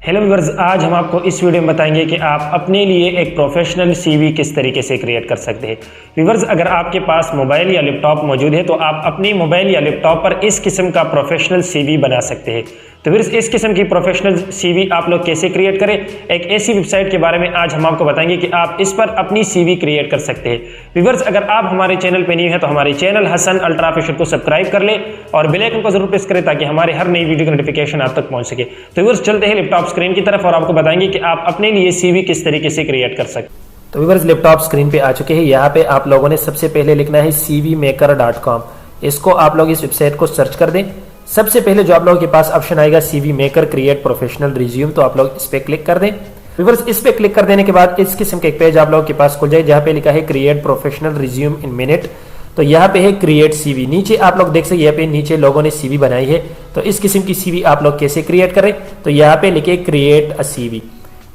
Hello viewers, आज हम आपको इस वीडियो में बताएंगे कि आप अपने लिए एक प्रोफेशनल सीवी किस तरीके से क्रिएट कर सकते हैं। व्यूअर्स, अगर आपके पास मोबाइल या लैपटॉप मौजूद है तो आप अपने मोबाइल या लैपटॉप पर इस किस्म का प्रोफेशनल सीवी बना सकते हैं। तो व्यूअर्स, इस किस्म की प्रोफेशनल सीवी आप लोग कैसे क्रिएट करें, एक ऐसी वेबसाइट के बारे में आज हम आपको बताएंगे कि आप इस पर अपनी सीवी क्रिएट कर सकते हैं। व्यूअर्स, अगर आप हमारे चैनल पर न्यू है तो हमारे चैनल हसन अल्ट्रा ऑफिशियल को सब्सक्राइब कर ले और बेल आइकन को जरूर प्रेस करें ताकि हमारे हर नई वीडियो की नोटिफिकेशन आप तक पहुंच सके। तो व्यूअर्स, चलते हैं लैपटॉप स्क्रीन की तरफ और आपको बताएंगे कि आप अपने लिए सीवी किस तरीके से क्रिएट कर सकते हैं। तो व्यूअर्स, लैपटॉप स्क्रीन पे आ चुके हैं। यहाँ पे आप लोगों ने सबसे पहले लिखना है cvmaker.com। इसको आप लोग इस वेबसाइट को सर्च कर दें। सबसे पहले जो आप लोगों के पास ऑप्शन आएगा CV maker create professional resume, तो आप लोग इस पे क्लिक कर दें। व्यूअर्स, इस पे क्लिक कर देने के बाद इस किस्म के एक पेज आप लोगों के पास खुल जाए जहाँ पे लिखा है क्रिएट प्रोफेशनल रिज्यूम इन मिनट। तो यहाँ पे है क्रिएट सीवी। नीचे आप लोग देख सकते हैं यहाँ पे नीचे लोगों ने सीवी बनाई है। तो इस किस्म की सीवी आप लोग कैसे क्रिएट करें, तो यहाँ पे लिखे क्रिएट अ सीवी,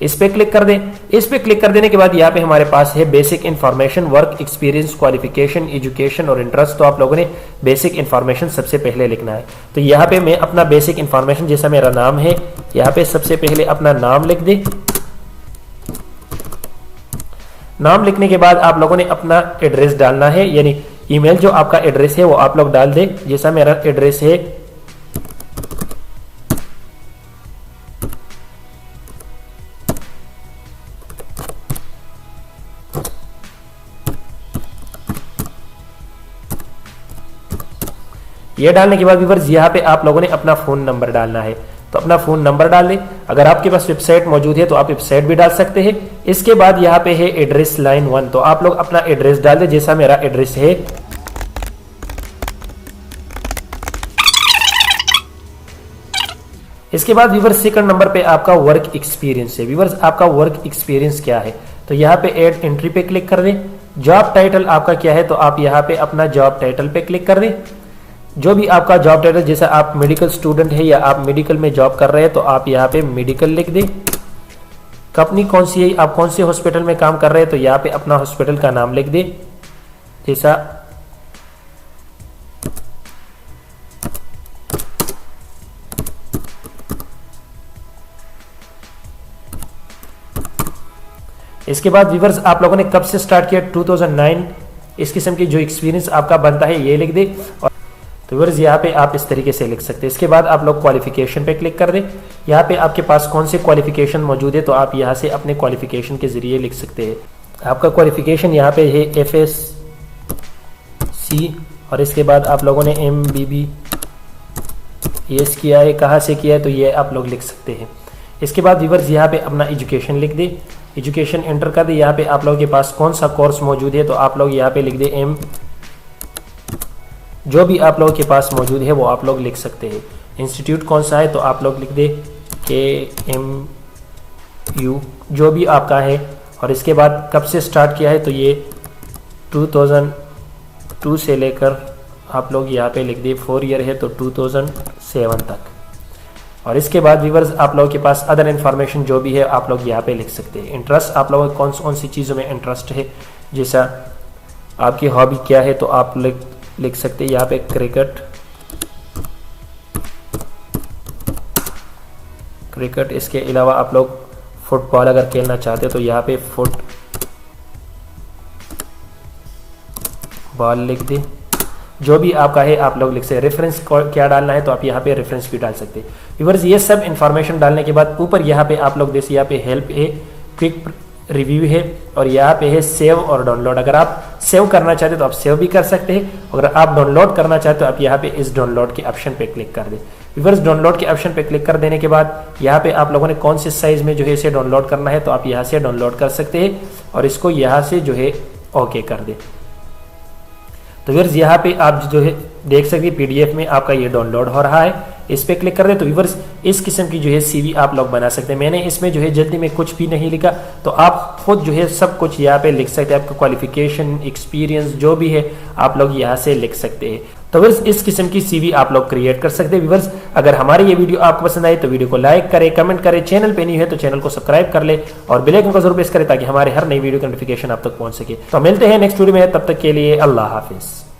इस पे क्लिक कर दें। इस पे क्लिक कर देने के बाद यहाँ पे हमारे पास है basic information, work experience, qualification, education और इंटरेस्ट। तो आप लोगों ने बेसिक इन्फॉर्मेशन सबसे पहले लिखना है। तो यहाँ पे मैं अपना बेसिक इन्फॉर्मेशन, जैसा मेरा नाम है, यहाँ पे सबसे पहले अपना नाम लिख दें। नाम लिखने के बाद आप लोगों ने अपना एड्रेस डालना है, यानी ईमेल जो आपका एड्रेस है वो आप लोग डाल दें। जैसा मेरा एड्रेस है ये डालने के बाद व्यूअर्स यहाँ पे आप लोगों ने अपना फोन नंबर डालना है। तो अपना फोन नंबर डाल दें। अगर आपके पास वेबसाइट मौजूद है तो आप वेबसाइट भी डाल सकते हैं। इसके बाद यहाँ पे है एड्रेस लाइन 1, तो आप लोग अपना एड्रेस डाल दें जैसा मेरा एड्रेस है। इसके बाद व्यूअर्स सेकंड नंबर पे आपका वर्क एक्सपीरियंस है। व्यूअर्स, आपका वर्क एक्सपीरियंस क्या है, तो यहाँ पे ऐड एंट्री पे क्लिक कर दें। जॉब टाइटल आपका क्या है, तो आप यहाँ पे अपना जॉब टाइटल पे क्लिक कर दें। जो भी आपका जॉब टाइटल, जैसे आप मेडिकल स्टूडेंट है या आप मेडिकल में जॉब कर रहे हैं तो आप यहाँ पे मेडिकल लिख दें। कंपनी कौन सी है, आप कौन से हॉस्पिटल में काम कर रहे हैं, तो यहाँ पे अपना हॉस्पिटल का नाम लिख दें। जैसा इसके बाद व्यूअर्स, आप लोगों ने कब से स्टार्ट किया, 2009, इस किस्म की जो एक्सपीरियंस आपका बनता है ये लिख दे। और तो व्यूअर्स, यहाँ पे आप इस तरीके से लिख सकते हैं। इसके बाद आप लोग क्वालिफिकेशन पे क्लिक कर दें। यहाँ पे आपके पास कौन से क्वालिफिकेशन मौजूद है तो आप यहाँ से अपने क्वालिफिकेशन के जरिए लिख सकते हैं। आपका क्वालिफिकेशन यहाँ पे है FSC और इसके बाद आप लोगों ने MBBS किया है, कहाँ से किया है तो ये आप लोग लिख सकते हैं। इसके बाद व्यूअर्स, यहाँ पे अपना एजुकेशन लिख दें, एजुकेशन एंटर कर दे। यहाँ पे आप लोगों के पास कौन सा कोर्स मौजूद है तो आप लोग यहाँ पे लिख दे जो भी आप लोगों के पास मौजूद है वो आप लोग लिख सकते हैं। इंस्टीट्यूट कौन सा है तो आप लोग लिख दे KMU, जो भी आपका है। और इसके बाद कब से स्टार्ट किया है तो ये 2002 से लेकर आप लोग यहाँ पे लिख दे, 4 ईयर है तो 2007 तक। और इसके बाद व्यूअर्स, आप लोगों के पास अदर इन्फॉर्मेशन जो भी है आप लोग यहाँ पे लिख सकते हैं। इंटरेस्ट, आप लोगों को कौन सी चीज़ों में इंटरेस्ट है, जैसा आपकी हॉबी क्या है तो आप लिख सकते हैं यहाँ पे क्रिकेट। इसके अलावा आप लोग फुटबॉल अगर खेलना चाहते हैं तो यहाँ पे फुटबॉल लिख दें। जो भी आपका है आप लोग लिख सकते हैं। रेफरेंस क्या डालना है तो आप यहाँ पे रेफरेंस भी डाल सकते हैं। व्यूअर्स, ये सब इन्फॉर्मेशन डालने के बाद ऊपर यहाँ पे आप लोग जैसे यहाँ पे हेल्प है, क्विक रिव्यू है और यहाँ पे है सेव और डाउनलोड। अगर आप सेव करना चाहते तो आप सेव भी कर सकते हैं। अगर आप डाउनलोड करना चाहते तो आप यहाँ पे इस डाउनलोड के ऑप्शन पे क्लिक कर दें। व्यूअर्स, डाउनलोड के ऑप्शन पे क्लिक कर देने के बाद यहाँ पे आप लोगों ने कौन से साइज में जो है इसे डाउनलोड करना है तो आप यहाँ से डाउनलोड कर सकते हैं और इसको यहाँ से जो है ओके कर दें। तो व्यूअर्स, यहाँ पे आप जो है देख सकते हैं PDF में आपका ये डाउनलोड हो रहा है। इस पे क्लिक कर दे तो व्यूअर्स, इस किस्म की जो है सीवी आप लोग बना सकते हैं। मैंने इसमें जो है जल्दी में कुछ भी नहीं लिखा, तो आप खुद जो है सब कुछ यहाँ पे लिख सकते हैं। आपका क्वालिफिकेशन, एक्सपीरियंस जो भी है आप लोग यहाँ से लिख सकते हैं। तो व्यूअर्स, इस किस्म की सीवी आप लोग क्रिएट कर सकते हैं। व्यूअर्स, अगर हमारी ये वीडियो आपको पसंद आई तो वीडियो को लाइक करें, कमेंट करें, चैनल पे नहीं है तो चैनल को सब्सक्राइब कर ले और बेल आइकन को जरूर प्रेस करें ताकि हमारे हर नई वीडियो की नोटिफिकेशन आप तक पहुंच सके। तो मिलते हैं नेक्स्ट वीडियो में, तब तक के लिए अल्लाह हाफिज।